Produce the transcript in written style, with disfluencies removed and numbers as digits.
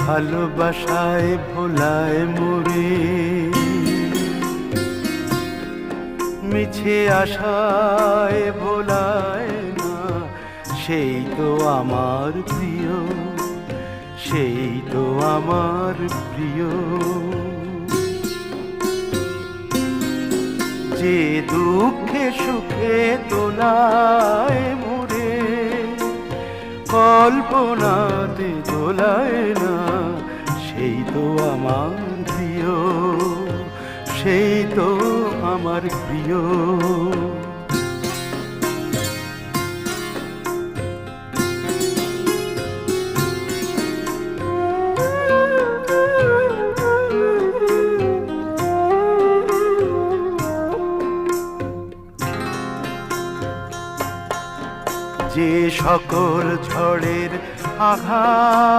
ভালোবাসায় ভোলায় মোরে, মিছে আশায় ভোলায় না, সেই তো আমার প্রিয়, সেই তো আমার প্রিয়। যে দুঃখে সুখে দোলায় মোরে, কল্পনাতে দোলায় না, সেই তো আমার প্রিয়, সেই তো আমার প্রিয়। যে সকল ঝড়ের আঘাত